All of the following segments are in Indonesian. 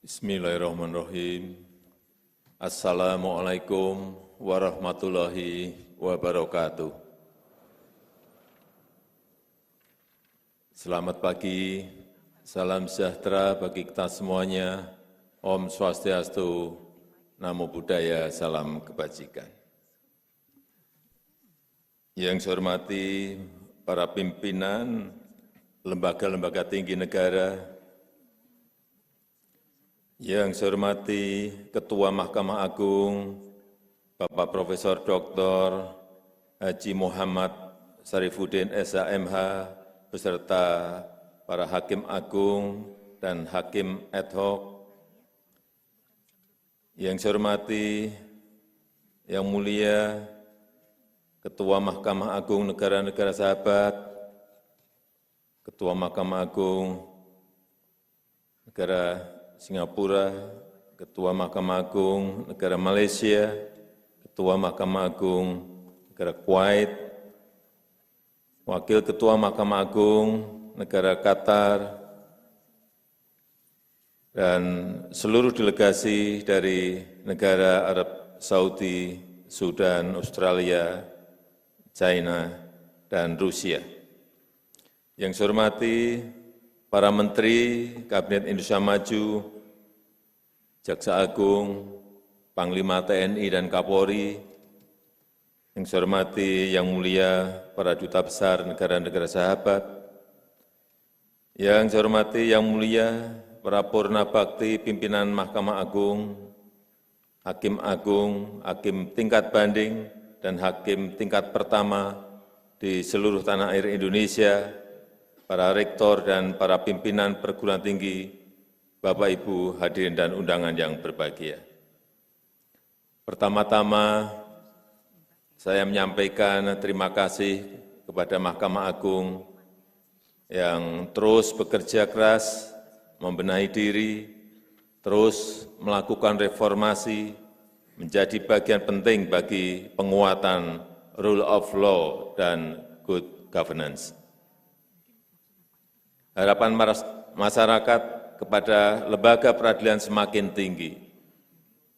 Bismillahirrahmanirrahim. Assalamualaikum warahmatullahi wabarakatuh. Selamat pagi, salam sejahtera bagi kita semuanya. Om Swastiastu, Namo Buddhaya, salam kebajikan. Yang saya hormati para pimpinan lembaga-lembaga tinggi negara, yang saya hormati Ketua Mahkamah Agung, Bapak Profesor Dr. Haji Muhammad Syarifuddin SHMH, beserta para Hakim Agung dan Hakim ad hoc. Yang saya hormati Yang Mulia Ketua Mahkamah Agung Negara-Negara Sahabat, Ketua Mahkamah Agung Negara Singapura, Ketua Mahkamah Agung Negara Malaysia, Ketua Mahkamah Agung Negara Kuwait, Wakil Ketua Mahkamah Agung Negara Qatar, dan seluruh delegasi dari negara Arab Saudi, Sudan, Australia, China, dan Rusia. Yang saya hormati para Menteri Kabinet Indonesia Maju, Jaksa Agung, Panglima TNI dan Kapolri, yang saya hormati Yang Mulia para Duta Besar negara-negara sahabat, yang saya hormati Yang Mulia para Purna Bakti Pimpinan Mahkamah Agung, Hakim Agung, Hakim tingkat banding, dan Hakim tingkat pertama di seluruh tanah air Indonesia, para rektor dan para pimpinan perguruan tinggi, Bapak Ibu hadirin dan undangan yang berbahagia. Pertama-tama, saya menyampaikan terima kasih kepada Mahkamah Agung yang terus bekerja keras, membenahi diri, terus melakukan reformasi, menjadi bagian penting bagi penguatan rule of law dan good governance. Harapan masyarakat kepada lembaga peradilan semakin tinggi.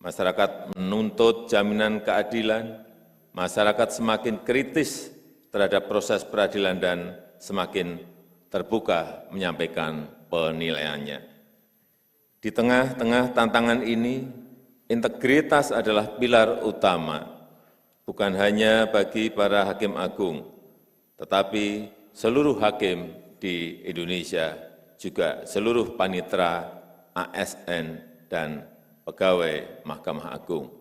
Masyarakat menuntut jaminan keadilan, masyarakat semakin kritis terhadap proses peradilan dan semakin terbuka menyampaikan penilaiannya. Di tengah-tengah tantangan ini, integritas adalah pilar utama, bukan hanya bagi para hakim agung, tetapi seluruh hakim di Indonesia, juga seluruh panitera, ASN, dan pegawai Mahkamah Agung.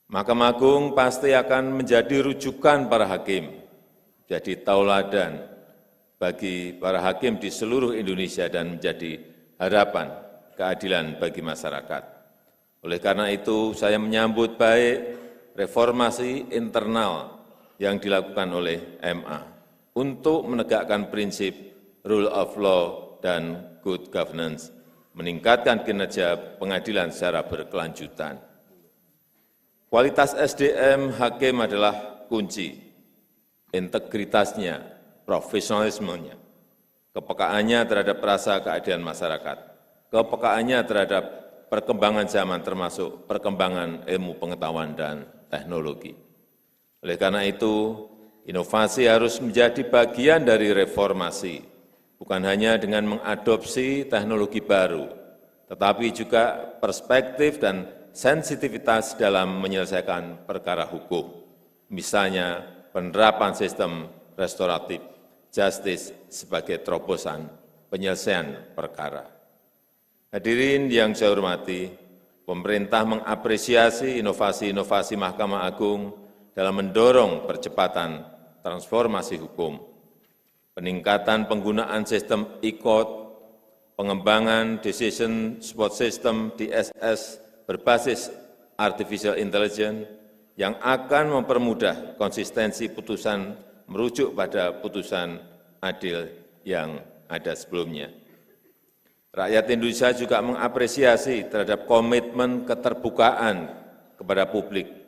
Mahkamah Agung pasti akan menjadi rujukan para hakim, jadi tauladan bagi para hakim di seluruh Indonesia dan menjadi harapan keadilan bagi masyarakat. Oleh karena itu, saya menyambut baik reformasi internal yang dilakukan oleh MA untuk menegakkan prinsip rule of law dan good governance, meningkatkan kinerja pengadilan secara berkelanjutan. Kualitas SDM hakim adalah kunci, integritasnya, profesionalismenya, kepekaannya terhadap rasa keadilan masyarakat, kepekaannya terhadap perkembangan zaman termasuk perkembangan ilmu pengetahuan dan teknologi. Oleh karena itu, inovasi harus menjadi bagian dari reformasi, bukan hanya dengan mengadopsi teknologi baru, tetapi juga perspektif dan sensitivitas dalam menyelesaikan perkara hukum. Misalnya, penerapan sistem restoratif justice sebagai terobosan penyelesaian perkara. Hadirin yang saya hormati, pemerintah mengapresiasi inovasi-inovasi Mahkamah Agung dalam mendorong percepatan transformasi hukum, peningkatan penggunaan sistem e-court, pengembangan decision support system DSS berbasis artificial intelligence yang akan mempermudah konsistensi putusan merujuk pada putusan adil yang ada sebelumnya. Rakyat Indonesia juga mengapresiasi terhadap komitmen keterbukaan kepada publik.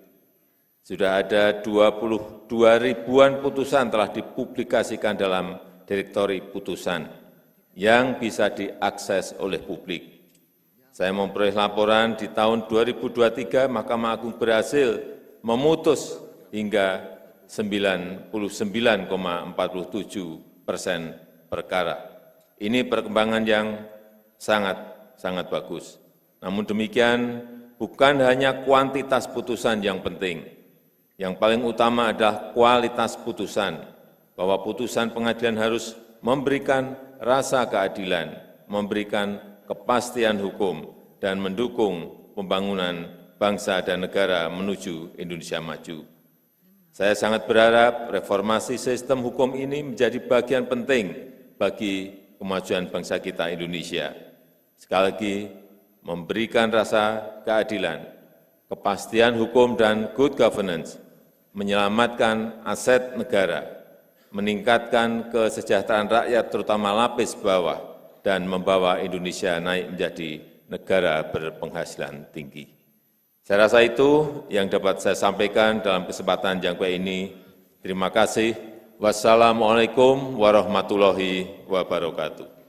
Sudah ada 22 ribuan putusan telah dipublikasikan dalam direktori putusan yang bisa diakses oleh publik. Saya memperoleh laporan di tahun 2023 Mahkamah Agung berhasil memutus hingga 99,47% perkara. Ini perkembangan yang sangat bagus. Namun demikian, bukan hanya kuantitas putusan yang penting. Yang paling utama adalah kualitas putusan, bahwa putusan pengadilan harus memberikan rasa keadilan, memberikan kepastian hukum, dan mendukung pembangunan bangsa dan negara menuju Indonesia maju. Saya sangat berharap reformasi sistem hukum ini menjadi bagian penting bagi kemajuan bangsa kita Indonesia. Sekali lagi, memberikan rasa keadilan, kepastian hukum, dan good governance, menyelamatkan aset negara, meningkatkan kesejahteraan rakyat terutama lapis bawah, dan membawa Indonesia naik menjadi negara berpenghasilan tinggi. Saya rasa itu yang dapat saya sampaikan dalam kesempatan yang baik ini. Terima kasih. Wassalamualaikum warahmatullahi wabarakatuh.